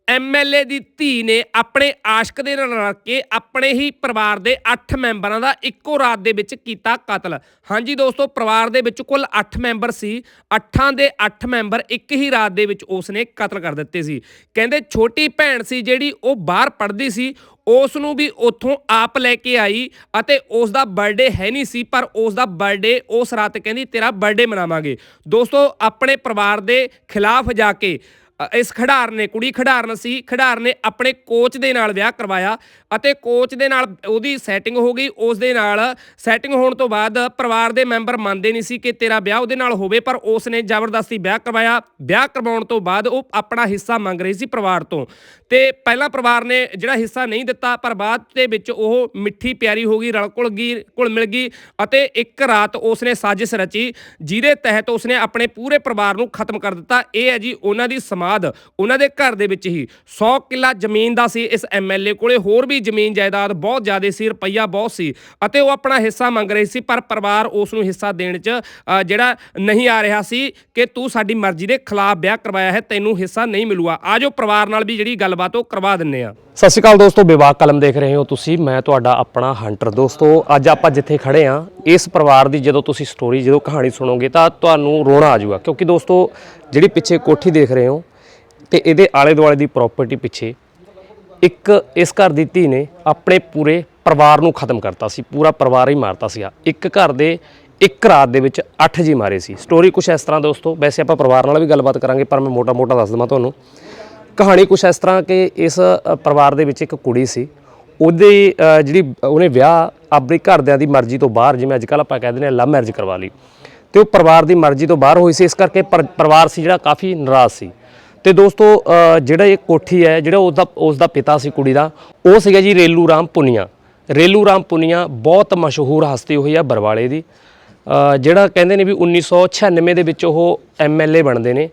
MLA ਦੀ ਧੀ ਨੇ ਆਪਣੇ ਆਸ਼ਕ ਦੇ ਨਾਲ ਰਲ ਕੇ ਆਪਣੇ ਹੀ ਪਰਿਵਾਰ ਦੇ 8 ਮੈਂਬਰਾਂ ਦਾ ਇੱਕੋ ਰਾਤ ਦੇ ਵਿੱਚ ਕੀਤਾ ਕਤਲ। ਹਾਂਜੀ ਦੋਸਤੋ, ਪਰਿਵਾਰ ਦੇ ਵਿੱਚ ਕੁੱਲ 8 ਮੈਂਬਰ ਸੀ। 8 ਦੇ 8 ਮੈਂਬਰ ਇੱਕ ਹੀ ਰਾਤ ਦੇ ਵਿੱਚ ਉਸਨੇ ਕਤਲ ਕਰ ਦਿੱਤੇ ਸੀ। ਕਹਿੰਦੇ ਛੋਟੀ ਭੈਣ ਸੀ ਜਿਹੜੀ ਉਹ ਬਾਹਰ ਪੜ੍ਹਦੀ ਸੀ, ਉਸ ਨੂੰ ਵੀ ਉੱਥੋਂ ਆਪ ਲੈ ਕੇ ਆਈ ਅਤੇ ਉਸ ਦਾ ਬਰਥਡੇ ਹੈ ਨਹੀਂ ਸੀ, ਪਰ ਉਸ ਦਾ ਬਰਥਡੇ ਉਸ ਰਾਤ ਕਹਿੰਦੀ ਤੇਰਾ ਬਰਥਡੇ ਮਨਾਵਾਂਗੇ। ਦੋਸਤੋ, ਆਪਣੇ ਪਰਿਵਾਰ ਦੇ ਖਿਲਾਫ ਜਾ ਕੇ ਇਸ ਖਿਡਾਰ ਨੇ, ਕੁੜੀ ਖਿਡਾਰਨ ਸੀ, ਖਿਡਾਰ ਨੇ ਆਪਣੇ ਕੋਚ ਦੇ ਨਾਲ ਵਿਆਹ ਕਰਵਾਇਆ ਅਤੇ ਕੋਚ ਦੇ ਨਾਲ ਉਹਦੀ ਸੈਟਿੰਗ ਹੋ ਗਈ। ਉਸ ਦੇ ਨਾਲ ਸੈਟਿੰਗ ਹੋਣ ਤੋਂ ਬਾਅਦ ਪਰਿਵਾਰ ਦੇ ਮੈਂਬਰ ਮੰਨਦੇ ਨਹੀਂ ਸੀ ਕਿ ਤੇਰਾ ਵਿਆਹ ਉਹਦੇ ਨਾਲ ਹੋਵੇ, ਪਰ ਉਸ ਨੇ ਜ਼ਬਰਦਸਤੀ ਵਿਆਹ ਕਰਵਾਇਆ। ਵਿਆਹ ਕਰਵਾਉਣ ਤੋਂ ਬਾਅਦ ਉਹ ਆਪਣਾ ਹਿੱਸਾ ਮੰਗ ਰਹੀ ਸੀ ਪਰਿਵਾਰ ਤੋਂ, ਤੇ ਪਹਿਲਾਂ ਪਰਿਵਾਰ ਨੇ ਜਿਹੜਾ ਹਿੱਸਾ ਨਹੀਂ ਦਿੱਤਾ, ਪਰ ਬਾਅਦ ਦੇ ਵਿੱਚ ਉਹ ਮਿੱਠੀ ਪਿਆਰੀ ਹੋ ਗਈ, ਰਲ ਘੁਲ ਮਿਲ ਗਈ ਅਤੇ ਇੱਕ ਰਾਤ ਉਸ ਨੇ ਸਾਜ਼ਿਸ਼ ਰਚੀ ਜਿਹਦੇ ਤਹਿਤ ਉਸ ਨੇ ਆਪਣੇ ਪੂਰੇ ਪਰਿਵਾਰ ਨੂੰ ਖਤਮ ਕਰ ਦਿੱਤਾ। ਇਹ ਹੈ ਜੀ ਉਹਨਾਂ ਦੀ ਸਮਾਧ। ਉਹਨਾਂ ਦੇ ਘਰ ਦੇ ਵਿੱਚ ਹੀ 100 ਕਿੱਲਾ ਜ਼ਮੀਨ ਦਾ ਸੀ ਇਸ ਐਮਐਲਏ ਕੋਲੇ, ਹੋਰ ਵੀ ਜ਼ਮੀਨ ਜਾਇਦਾਦ ਬਹੁਤ ਜ਼ਿਆਦਾ ਸੀ, ਰੁਪਈਆ ਬਹੁਤ ਸੀ ਅਤੇ ਉਹ ਆਪਣਾ ਹਿੱਸਾ ਮੰਗ ਰਹੀ ਸੀ, ਪਰ ਪਰਿਵਾਰ ਉਸ ਨੂੰ ਹਿੱਸਾ ਦੇਣ 'ਚ ਜਿਹੜਾ ਨਹੀਂ ਆ ਰਿਹਾ ਸੀ ਕਿ ਤੂੰ ਸਾਡੀ ਮਰਜ਼ੀ ਦੇ ਖਿਲਾਫ ਵਿਆਹ ਕਰਵਾਇਆ ਹੈ, ਤੈਨੂੰ ਹਿੱਸਾ ਨਹੀਂ ਮਿਲੂਗਾ। ਆ ਜੋ ਪਰਿਵਾਰ ਨਾਲ ਵੀ ਜਿਹੜੀ ਗੱਲਬਾਤ ਉਹ ਕਰਵਾ ਦਿੰਨੇ ਆ। ਸਤਿ ਸ਼੍ਰੀ ਅਕਾਲ ਦੋਸਤੋ, ਵਿਵਾਕ ਕਲਮ ਦੇਖ ਰਹੇ ਹੋ ਤੁਸੀਂ, ਮੈਂ ਤੁਹਾਡਾ ਆਪਣਾ ਹੰਟਰ। ਦੋਸਤੋ, ਅੱਜ ਆਪਾਂ ਜਿੱਥੇ ਖੜੇ ਆ, ਇਸ ਪਰਿਵਾਰ ਦੀ ਜਦੋਂ ਤੁਸੀਂ ਸਟੋਰੀ, ਜਦੋਂ ਕਹਾਣੀ ਸੁਣੋਗੇ ਤਾਂ ਤੁਹਾਨੂੰ ਰੋਣਾ ਆ ਜਾਊਗਾ, ਕਿਉਂਕਿ ਦੋਸਤੋ ਜਿਹੜੀ ਪਿੱਛੇ ਕੋਠੀ ਦੇਖ ਰਹੇ ਹੋ ਤੇ ਇਹਦੇ ਆਲੇ ਦੁਆਲੇ ਦੀ ਪ੍ਰਾਪਰਟੀ ਪਿੱਛੇ ਇੱਕ ਇਸ ਘਰ ਦੀ ਧੀ ਨੇ ਆਪਣੇ ਪੂਰੇ ਪਰਿਵਾਰ ਨੂੰ ਖਤਮ ਕਰਤਾ ਸੀ। ਪੂਰਾ ਪਰਿਵਾਰ ਹੀ ਮਾਰਤਾ ਸੀਗਾ। ਇੱਕ ਘਰ ਦੇ ਇੱਕ ਰਾਤ ਦੇ ਵਿੱਚ 8 ਜੀ ਮਾਰੇ ਸੀ। ਸਟੋਰੀ ਕੁਛ ਇਸ ਤਰ੍ਹਾਂ ਦੋਸਤੋ, ਵੈਸੇ ਆਪਾਂ ਪਰਿਵਾਰ ਨਾਲ ਵੀ ਗੱਲਬਾਤ ਕਰਾਂਗੇ, ਪਰ ਮੈਂ ਮੋਟਾ ਦੱਸ ਦਵਾਂ ਤੁਹਾਨੂੰ। ਕਹਾਣੀ ਕੁਛ ਇਸ ਤਰ੍ਹਾਂ ਕਿ ਇਸ ਪਰਿਵਾਰ ਦੇ ਵਿੱਚ ਇੱਕ ਕੁੜੀ ਸੀ, ਉਹਦੀ ਜਿਹੜੀ ਉਹਨੇ ਵਿਆਹ ਆਪਣੇ ਘਰਦਿਆਂ ਦੀ ਮਰਜ਼ੀ ਤੋਂ ਬਾਹਰ, ਜਿਵੇਂ ਅੱਜ ਕੱਲ੍ਹ ਆਪਾਂ ਕਹਿ ਦਿੰਦੇ ਹਾਂ ਲਵ ਮੈਰਿਜ ਕਰਵਾ ਲਈ, ਅਤੇ ਉਹ ਪਰਿਵਾਰ ਦੀ ਮਰਜ਼ੀ ਤੋਂ ਬਾਹਰ ਹੋਈ ਸੀ। ਇਸ ਕਰਕੇ ਪਰਿਵਾਰ ਸੀ ਜਿਹੜਾ ਕਾਫੀ ਨਾਰਾਜ਼ ਸੀ। ਤੇ ਦੋਸਤੋ, ਜਿਹੜਾ ਇਹ ਕੋਠੀ ਹੈ, ਜਿਹੜਾ ਉਸ ਦਾ ਪਿਤਾ ਸੀ ਕੁੜੀ ਦਾ, ਉਹ ਸੀਗਾ ਜੀ ਰੇਲੂ ਰਾਮ ਪੁਨੀਆ। ਰੇਲੂ ਰਾਮ ਪੁਨੀਆ ਬਹੁਤ ਮਸ਼ਹੂਰ ਹਸਤੀ ਹੋਈ ਆ ਬਰਵਾਲੇ ਦੀ, ਜਿਹੜਾ ਕਹਿੰਦੇ ਨੇ ਵੀ 1996 ਦੇ ਵਿੱਚ ਉਹ ਐਮਐਲਏ ਬਣਦੇ ਨੇ।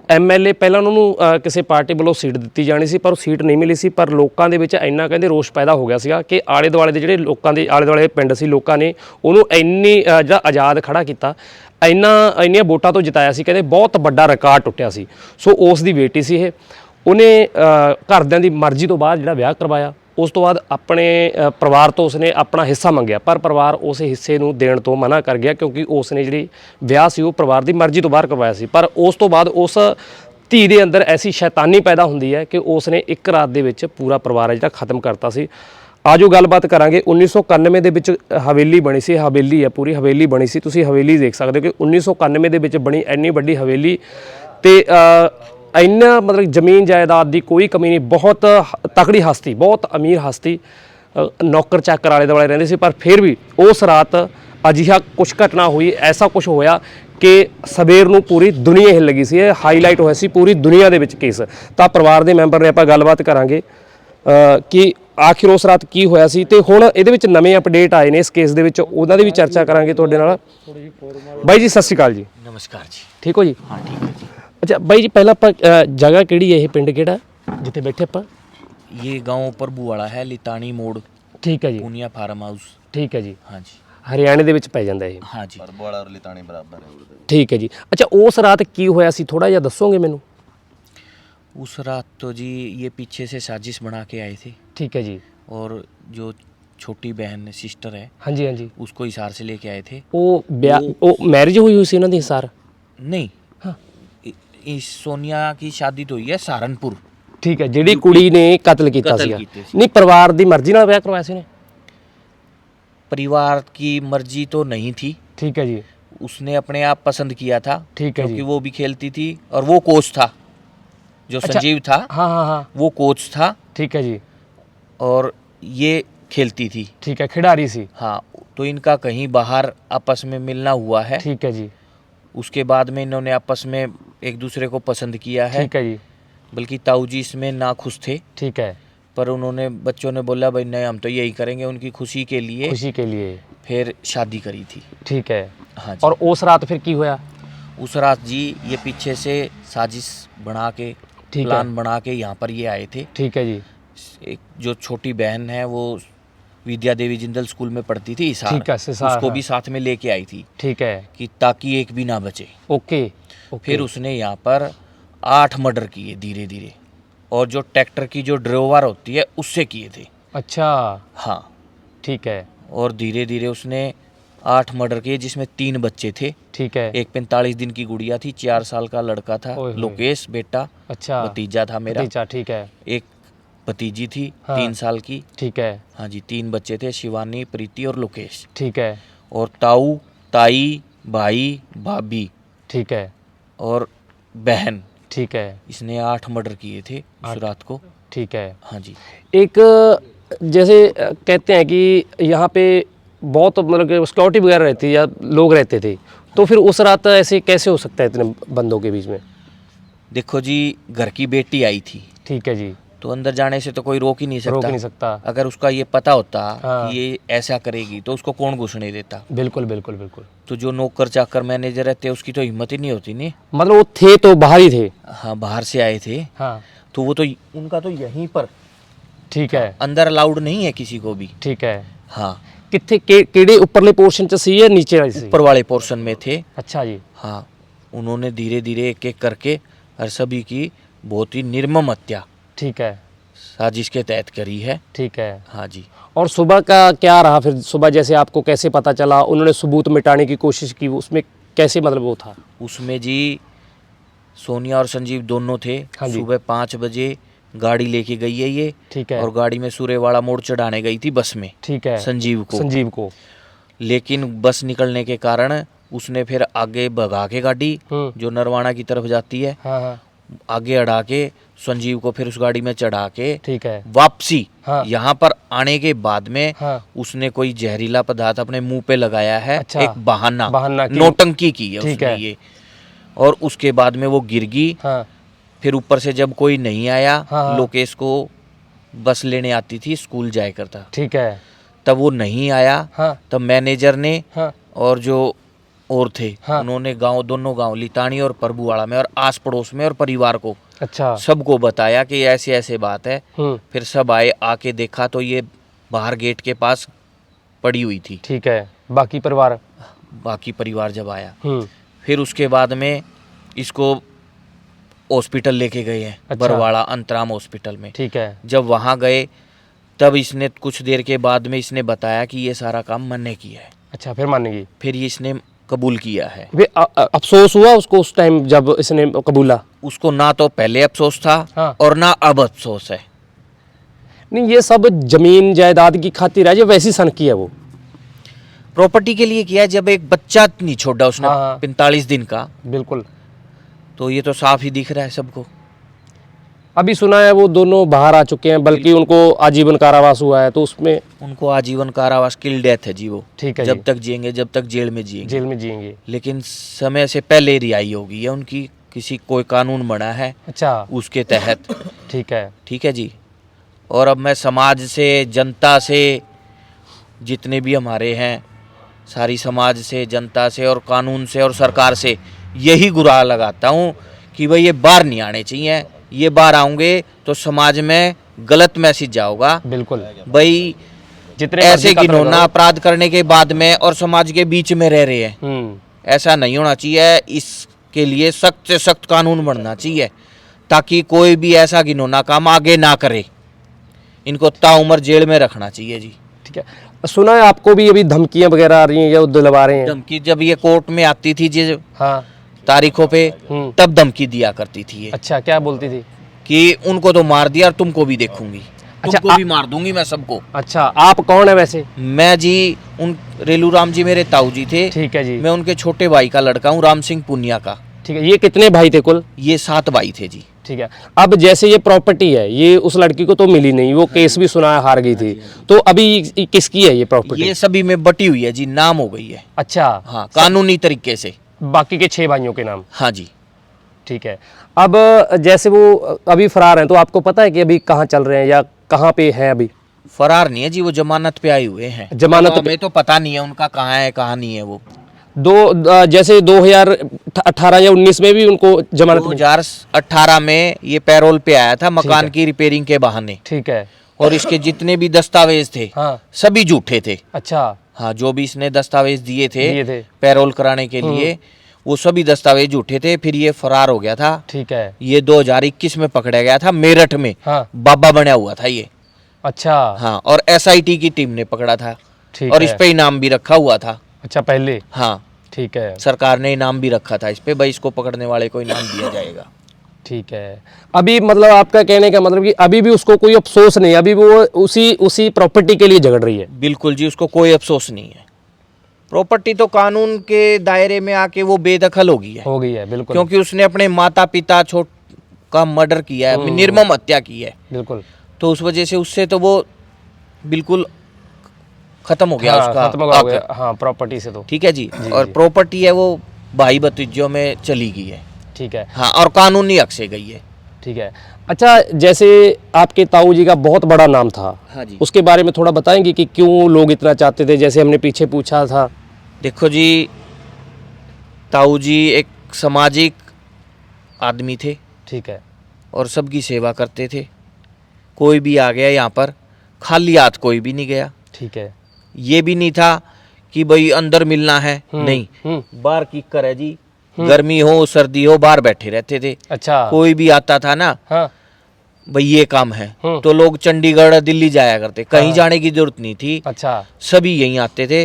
ਐਮਐਲਏ ਪਹਿਲਾਂ ਉਹਨਾਂ ਨੂੰ ਕਿਸੇ ਪਾਰਟੀ ਵੱਲੋਂ ਸੀਟ ਦਿੱਤੀ ਜਾਣੀ ਸੀ, ਪਰ ਉਹ ਸੀਟ ਨਹੀਂ ਮਿਲੀ ਸੀ। ਪਰ ਲੋਕਾਂ ਦੇ ਵਿੱਚ ਇੰਨਾ ਕਹਿੰਦੇ ਰੋਸ਼ ਪੈਦਾ ਹੋ ਗਿਆ ਸੀਗਾ ਕਿ ਆਲੇ ਦੁਆਲੇ ਦੇ ਜਿਹੜੇ ਲੋਕਾਂ ਦੇ ਆਲੇ ਦੁਆਲੇ ਪਿੰਡ ਸੀ, ਲੋਕਾਂ ਨੇ ਉਹਨੂੰ ਇੰਨੀ ਜਿਹੜਾ ਆਜ਼ਾਦ ਖੜਾ ਕੀਤਾ, ਇੰਨੀਆਂ ਵੋਟਾਂ ਤੋਂ ਜਿਤਾਇਆ ਸੀ, ਕਹਿੰਦੇ ਬਹੁਤ ਵੱਡਾ ਰਿਕਾਰਡ ਟੁੱਟਿਆ ਸੀ। ਸੋ ਉਸ ਦੀ ਬੇਟੀ ਸੀ ਇਹ। ਉਹਨੇ ਘਰਦਿਆਂ ਦੀ ਮਰਜ਼ੀ ਤੋਂ ਬਾਅਦ ਜਿਹੜਾ ਵਿਆਹ ਕਰਵਾਇਆ। ਉਸ ਤੋਂ ਬਾਅਦ ਆਪਣੇ ਪਰਿਵਾਰ ਤੋਂ ਉਸਨੇ ਆਪਣਾ ਹਿੱਸਾ ਮੰਗਿਆ, ਪਰ ਪਰਿਵਾਰ ਉਸ ਹਿੱਸੇ ਨੂੰ ਦੇਣ ਤੋਂ ਮਨਾ ਕਰ ਗਿਆ, ਕਿਉਂਕਿ ਉਸਨੇ ਜਿਹੜੀ ਵਿਆਹ ਸੀ ਉਹ ਪਰਿਵਾਰ ਦੀ ਮਰਜ਼ੀ ਤੋਂ ਬਾਹਰ ਕਰਵਾਇਆ ਸੀ। ਪਰ ਉਸ ਤੋਂ ਬਾਅਦ ਉਸ ਧੀ ਦੇ ਅੰਦਰ ਐਸੀ ਸ਼ੈਤਾਨੀ ਪੈਦਾ ਹੁੰਦੀ ਹੈ ਕਿ ਉਸਨੇ ਇੱਕ ਰਾਤ ਦੇ ਵਿੱਚ ਪੂਰਾ ਪਰਿਵਾਰ ਜਿਹੜਾ ਖਤਮ ਕਰਤਾ ਸੀ। ਆਜੋ ਗੱਲਬਾਤ ਕਰਾਂਗੇ। 1991 ਦੇ ਵਿੱਚ ਹਵੇਲੀ ਬਣੀ ਸੀ, ਹਵੇਲੀ ਹੈ ਪੂਰੀ ਹਵੇਲੀ ਬਣੀ ਸੀ। ਤੁਸੀਂ ਹਵੇਲੀ ਦੇਖ ਸਕਦੇ ਹੋ ਕਿ 1991 ਦੇ ਵਿੱਚ ਬਣੀ ਇੰਨੀ ਵੱਡੀ ਹਵੇਲੀ, ਤੇ ਇੰਨਾ ਮਤਲਬ ਜ਼ਮੀਨ ਜਾਇਦਾਦ ਦੀ ਕੋਈ ਕਮੀ ਨਹੀਂ। ਬਹੁਤ ਤਕੜੀ ਹਸਤੀ, ਬਹੁਤ ਅਮੀਰ ਹਸਤੀ, ਨੌਕਰ ਚਾਕਰ ਆਲੇ ਦੁਆਲੇ ਰਹਿੰਦੇ ਸੀ। ਪਰ ਫਿਰ ਵੀ ਉਸ ਰਾਤ ਅਜਿਹਾ ਕੁਛ ਘਟਨਾ ਹੋਈ, ਐਸਾ ਕੁਛ ਹੋਇਆ ਕਿ ਸਵੇਰ ਨੂੰ ਪੂਰੀ ਦੁਨੀਆ ਹਿੱਲ ਗਈ ਸੀ। ਇਹ ਹਾਈਲਾਈਟ ਹੋਇਆ ਸੀ ਪੂਰੀ ਦੁਨੀਆ ਦੇ ਵਿੱਚ ਕੇਸ। ਤਾਂ ਪਰਿਵਾਰ ਦੇ ਮੈਂਬਰ ਨੇ ਆਪਾਂ ਗੱਲਬਾਤ ਕਰਾਂਗੇ ਕਿ ਆਖਿਰ ਉਸ ਰਾਤ ਕੀ ਹੋਇਆ ਸੀ, ਤੇ ਹੁਣ ਇਹਦੇ ਵਿੱਚ ਨਵੇਂ ਅਪਡੇਟ ਆਏ ਨੇ ਇਸ ਕੇਸ ਦੇ ਵਿੱਚ, ਉਹਨਾਂ ਦੀ ਵੀ ਚਰਚਾ ਕਰਾਂਗੇ ਤੁਹਾਡੇ ਨਾਲ। ਬਾਈ ਜੀ ਸਤਿ ਸ਼੍ਰੀ ਅਕਾਲ ਜੀ। ਨਮਸਕਾਰ ਜੀ। ਠੀਕ ਹੋ ਜੀ? ਹਾਂ ਠੀਕ ਹੈ ਜੀ। ਅੱਛਾ ਬਾਈ ਜੀ, ਪਹਿਲਾਂ ਆਪਾਂ ਜਗ੍ਹਾ ਕਿਹੜੀ ਹੈ, ਇਹ ਪਿੰਡ ਕਿਹੜਾ ਜਿੱਥੇ ਬੈਠੇ ਆਪਾਂ? ये गांव प्रभूवाड़ा है, लितानी मोड़, ਠੀਕ ਹੈ ਜੀ, पूनिया फार्म हाउस। ਠੀਕ ਹੈ ਜੀ। हाँ जी, ਹਰਿਆਣੇ ਦੇ ਵਿੱਚ ਪੈ ਜਾਂਦਾ ਇਹ? हाँ जी। प्रभूवाड़ा और लितानी बराबर है। ਠੀਕ ਹੈ ਜੀ। ਅੱਛਾ, ਉਸ ਰਾਤ ਕੀ ਹੋਇਆ ਸੀ, ਥੋੜਾ ਜਿਹਾ ਦੱਸੋਗੇ ਮੈਨੂੰ? उस रात तो जी ये पीछे से साजिश बना के आए थे, ਠੀਕ ਹੈ ਜੀ। और जो छोटी बहन सिस्टर है ਹਾਂਜੀ ਹਾਂਜੀ। उसको हिसार से लेके आए थे। ਉਹ ਵਿਆਹ, ਉਹ ਮੈਰਿਜ ਹੋਈ ਸੀ ਉਹਨਾਂ ਦੀ ਹਿਸਾਰ? नहीं, हाँ। इस सोनिया की शादी तो हुई है सहारनपुर। ਠੀਕ ਹੈ, ਜਿਹੜੀ ਕੁੜੀ ਨੇ ਕਤਲ ਕੀਤਾ ਕਤਲ ਸੀਗਾ। ਕੀਤੇ ਸੀ। ਨਹੀਂ, ਪਰਿਵਾਰ ਦੀ ਮਰਜ਼ੀ ਨਾਲ ਵਿਆਹ ਕਰਵਾਇਆ ਸੀ ਉਹਨੇ? परिवार की मर्जी तो नहीं थी, ਠੀਕ ਹੈ ਜੀ। उसने अपने आप पसंद किया था, ठीक है जी। क्योंकि वो भी खेलती थी और वो कोच था, जो अच्छा। संजीव था हाँ हाँ हाँ, वो कोच था, ठीक है जी। और ये खेलती थी। ठीक है, खिडारी सी। हाँ, तो इनका कहीं बाहर आपस में मिलना हुआ है। ठीक है जी। उसके बाद में इन्होंने आपस में एक दूसरे को पसंद किया है। ठीक है जी। बल्कि ताऊ जी इसमें नाखुश थे, ठीक है। पर उन्होंने, बच्चों ने बोला भाई नहीं हम तो यही करेंगे उनकी खुशी के लिए, खुशी के लिए फिर शादी करी थी। ठीक है। हाँ जी। और उस रात फिर की होया? उस रात जी ये पीछे से साजिश बना के, ठीक प्लान है। बना के यहाँ पर ये आए थे। ठीक है जी। एक जो छोटी बहन है वो विद्या देवी जिंदल स्कूल में पढ़ती थी हिसार, ठीक है, हिसार, उसको हाँ। भी साथ में लेके आई थी ठीक है। कि ताकि एक भी ना बचे। ओके। फिर उसने यहाँ पर 8 मर्डर किए धीरे धीरे। और जो ट्रैक्टर की जो ड्राइवर होती है उससे किए थे। अच्छा, हाँ। ठीक है, और धीरे धीरे उसने 8 मर्डर किए जिसमें 3 बच्चे थे। ठीक है। एक 45 दिन की गुड़िया थी, 4 साल का लड़का था ओए होए। लोकेश बेटा, अच्छा, भतीजा था मेरा। भतीजा, ठीक है, एक भतीजी थी हाँ। 3 साल की। ठीक है, हाँ जी, 3 बच्चे थे, शिवानी, प्रीति और लोकेश। ठीक है, और ताऊ, ताई, भाई, भाभी ठीक है, और बहन। ठीक है, इसने 8 मर्डर किए थे उस रात को। ठीक है। हाँ जी। एक जैसे कहते हैं कि यहाँ पे बहुत मतलब कि सिक्योरिटी वगैरह रहती है या लोग रहते थे, तो फिर उस रात ऐसे कैसे हो सकता है इतने बंदों के बीच में? देखो जी, घर की बेटी आई थी ठीक है जी, तो अंदर जाने से तो कोई रोक ही नहीं सकता। रोक नहीं सकता। अगर उसका ये पता होता हाँ। कि ये ऐसा करेगी तो उसको कौन घुसने देता। बिल्कुल बिल्कुल बिल्कुल। तो जो नौकर चाकर मैनेजर रहते उसकी तो हिम्मत ही नहीं होती नहीं। मतलब वो थे तो बाहर ही थे। हाँ, बाहर से आए थे। हाँ, तो वो तो उनका तो यहीं पर, ठीक है, अंदर अलाउड नहीं है किसी को भी। ठीक है। हाँ, कितने केड़े ऊपरले पोर्शन च सी या नीचे वाली सी? ऊपर वाले पोर्शन में थे। अच्छा जी, हाँ, उन्होंने धीरे धीरे एक एक करके हर सभी की बहुत ही निर्मम हत्या ठीक है, साजिश के तहत करी है। ठीक है। हाँ जी। और सुबह का क्या रहा फिर? सुबह जैसे आपको कैसे पता चला? उन्होंने सबूत मिटाने की कोशिश की, उसमें कैसे मतलब वो था? उसमें जी सोनिया और संजीव दोनों थे। हाँ जी। सुबह 5 बजे गाड़ी लेके गई है ये। ठीक है, और गाड़ी में सूर्यवाड़ा मोड़ चढ़ाने गई थी बस में ठीक है, संजीव को। संजीव को। लेकिन बस निकलने के कारण उसने फिर आगे भगा के गाड़ी जो नरवाना की तरफ जाती है, हाँ हाँ, आगे अड़ा के संजीव को फिर उस गाड़ी में चढ़ा के ठीक है, वापसी हाँ। यहाँ पर आने के बाद में हाँ। उसने कोई जहरीला पदार्थ अपने मुंह पे लगाया है। अच्छा, एक बहाना की। नौटंकी की है ठीक उसने है। ये। और उसके बाद में वो गिर गई। हाँ, फिर ऊपर से जब कोई नहीं आया, हाँ। लोकेश को बस लेने आती थी, स्कूल जाया करता, ठीक है, तब वो नहीं आया। हाँ, तब मैनेजर ने हाँ, और जो और थे, हाँ। उन्होंने दोनों गांव लितानी और प्रभुवाड़ा में और आस पड़ोस में और परिवार को अच्छा, सबको बताया कि ऐसे ऐसे बात है। फिर सब आए, आके देखा तो ये बाहर गेट के पास पड़ी हुई थी। ठीक है। बाकी परिवार? बाकी परिवार जब आया फिर उसके बाद में इसको हॉस्पिटल लेके गए हैं। अच्छा। बरवाड़ा अंतराम हॉस्पिटल में। ठीक है, जब वहाँ गए तब इसने कुछ देर के बाद में इसने बताया कि ये सारा काम मैंने किया है। अच्छा, फिर मानेगी? फिर ये इसने कबूल किया है। वे अफसोस हुआ उसको उस टाइम जब इसने कबूला? उसको ना तो पहले अफसोस था, हाँ। और ना अब अफसोस है। नहीं, ये सब जमीन जायदाद की खातिर है, ये वैसी सन की है वो? प्रॉपर्टी के लिए किया है। जब एक बच्चा नहीं छोड़ा उसने, हाँ। 45 दिन का, बिल्कुल। तो ये तो साफ ही दिख रहा है सबको। अभी सुना है वो दोनों बाहर आ चुके हैं, बल्कि उनको आजीवन कारावास हुआ है, तो उसमें उनको आजीवन कारावास, किल डेथ है जी वो। ठीक है जब जी। तक जिएंगे, जब तक जेल में जिएंगे। जेल में जिएंगे। लेकिन समय से पहले रिहाई हो गई है उनकी, किसी कोई कानून बना है अच्छा, उसके तहत। ठीक है, ठीक है जी। और अब मैं समाज से, जनता से, जितने भी हमारे हैं, सारी समाज से, जनता से और कानून से और सरकार से यही गुहार लगाता हूँ कि भाई ये बाहर नहीं आने चाहिए। ये बाहर आएंगे तो समाज में गलत मैसेज जाओगा। बिल्कुल। भाई जितने ऐसे मर्जी कत्ल घिनौना करो। अपराध करने के बाद में और समाज के बीच में रह रहे हैं, ऐसा नहीं होना चाहिए। इसके लिए सख्त से सख्त कानून बनना चाहिए ताकि कोई भी ऐसा घिनौना काम आगे ना करे। इनको ताउम्र जेल में रखना चाहिए जी। ठीक है। सुना है आपको भी अभी धमकियां वगैरह आ रही हैं या वो दिलवा रहे हैं? धमकी जब ये कोर्ट में आती थी जी हाँ। तारीखों पे, तब धमकी दिया करती थी ये अच्छा, क्या बोलती थी? कि उनको तो मार दिया और तुमको भी देखूंगी, अच्छा, तुमको भी मार दूंगी मैं सबको। अच्छा, आप कौन है वैसे? मैं जी उन रेलू राम जी मेरे ताऊ जी थे। ठीक है जी। मैं उनके छोटे भाई का लड़का हूँ, राम सिंह पुनिया का। ठीक है। ये कितने भाई थे कुल? ये 7 भाई थे जी। ठीक है। अब जैसे ये प्रॉपर्टी है, ये उस लड़की को तो मिली नहीं, वो केस भी सुना है हार गई थी, तो अभी किसकी है ये प्रॉपर्टी? ये सभी में बटी हुई है जी, नाम हो गई है। अच्छा। हाँ, कानूनी तरीके से। बाकी के 6 भाइयों के नाम? हाँ जी। ठीक है। अब जैसे वो अभी फरार हैं, तो आपको पता है कि अभी कहाँ चल रहे हैं या कहाँ पे हैं अभी? फरार नहीं है जी, वो जमानत पे आए हुए हैं। जमानत तो पे? हमें तो पता नहीं है उनका कहाँ है कहाँ नहीं है। वो जैसे 2018 या 19 में भी उनको जमानत मिली? 2018 में ये पैरोल पे आया था मकान की रिपेयरिंग के बहाने। ठीक है। और इसके जितने भी दस्तावेज थे, हाँ। सभी झूठे थे। अच्छा। हाँ, जो भी इसने दस्तावेज दिए दिए थे। थे पैरोल कराने के लिए, वो सभी दस्तावेज झूठे थे। फिर ये फरार हो गया था। ठीक है। ये 2021 में पकड़ा गया था मेरठ में। हाँ। बाबा बना हुआ था ये। अच्छा। हाँ, और SIT की टीम ने पकड़ा था। ठीक और है। इस पे इनाम भी रखा हुआ था। अच्छा, पहले। हाँ, ठीक है। सरकार ने इनाम भी रखा था इस पे, भाई इसको पकड़ने वाले को इनाम दिया जाएगा। ठीक है। अभी मतलब आपका कहने का मतलब कि अभी भी उसको कोई अफसोस नहीं, अभी वो उसी प्रॉपर्टी के लिए झगड़ रही है। बिल्कुल जी, उसको कोई अफसोस नहीं है। प्रॉपर्टी तो कानून के दायरे में आके वो बेदखल हो गई है, हो गई है, बिल्कुल। क्योंकि उसने अपने माता पिता छोट का मर्डर किया है, निर्मम हत्या की है। बिल्कुल। तो उस वजह से उससे तो वो बिल्कुल खत्म हो गया। हाँ, उसका खत्म हो हक। गया। हाँ, प्रॉपर्टी से तो। ठीक है जी। और जी। प्रॉपर्टी है वो भाई भतीजों में चली गई है। ठीक है। हाँ, और कानूनी हक से गई है। ठीक है। अच्छा, जैसे आपके ताऊ जी का बहुत बड़ा नाम था। हाँ जी। उसके बारे में थोड़ा बताएंगे कि क्यों लोग इतना चाहते थे, जैसे हमने पीछे पूछा था। देखो जी, ताऊ जी एक सामाजिक आदमी थे ठीक है। और सबकी सेवा करते थे। कोई भी आ गया यहाँ पर, खाली हाथ कोई भी नहीं गया। ठीक है। ये भी नहीं था कि भाई अंदर मिलना है, नहीं। बाहर किकर है जी, गर्मी हो सर्दी हो बाहर बैठे रहते थे। अच्छा। कोई भी आता था ना, हाँ। भाई ये काम है, तो लोग चंडीगढ़ दिल्ली जाया करते, कहीं जाने की जरूरत नहीं थी। अच्छा। सभी यहीं आते थे।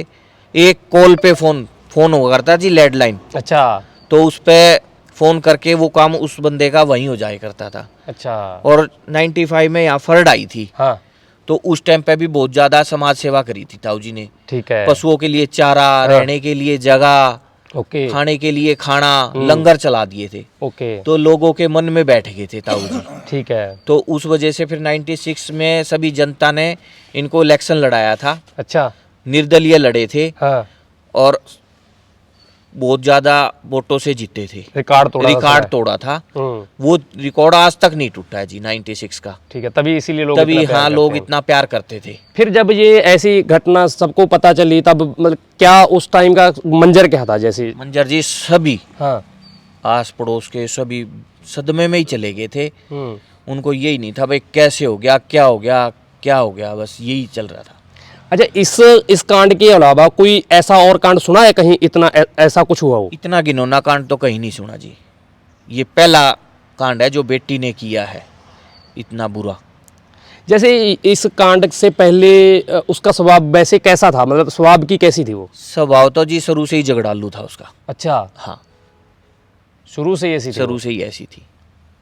एक कॉल पे फोन हुआ करता जी, लैंडलाइन। अच्छा। तो उस पे फोन करके वो काम उस बंदे का वहीं हो जाया करता था। अच्छा। और 95 में यहाँ फ्लड आई थी, हाँ। तो उस टाइम पे भी बहुत ज्यादा समाज सेवा करी थी ताऊ जी ने। ठीक है। पशुओं के लिए चारा, रहने के लिए जगह, ओके। खाने के लिए खाना, लंगर चला दिए थे। ओके। तो लोगों के मन में बैठ गए थे ताऊ जी। ठीक है। तो उस वजह से फिर 96 में सभी जनता ने इनको इलेक्शन लड़ाया था। अच्छा। निर्दलीय लड़े थे हाँ। और बहुत ज्यादा वोटों से जीते थे। रिकॉर्ड तोड़ा था। वो रिकॉर्ड आज तक नहीं टूटा है जी, 96 का। ठीक है, तभी इसीलिए लोग तभी इतना प्यार हाँ, करते लोग हैं। इतना प्यार करते थे। फिर जब ये ऐसी घटना सबको पता चली, तब मतलब क्या उस टाइम का मंजर क्या था? जैसे मंजर जी, सभी हाँ। आस पड़ोस के सभी सदमे में ही चले गए थे। उनको यही नहीं था भाई कैसे हो गया, क्या हो गया, क्या हो गया, बस यही चल रहा था। अच्छा, इस कांड के अलावा कोई ऐसा और कांड सुना है कहीं, इतना ऐसा कुछ हुआ हो? इतना घिनौना कांड तो कहीं नहीं सुना जी। ये पहला कांड है जो बेटी ने किया है इतना बुरा। जैसे इस कांड से पहले उसका स्वभाव वैसे कैसा था, मतलब स्वभाव की कैसी थी वो? स्वभाव तो जी शुरू से ही झगड़ालू था उसका। अच्छा, हाँ, शुरू से ही ऐसी थी वो? शुरू से ही ऐसी थी।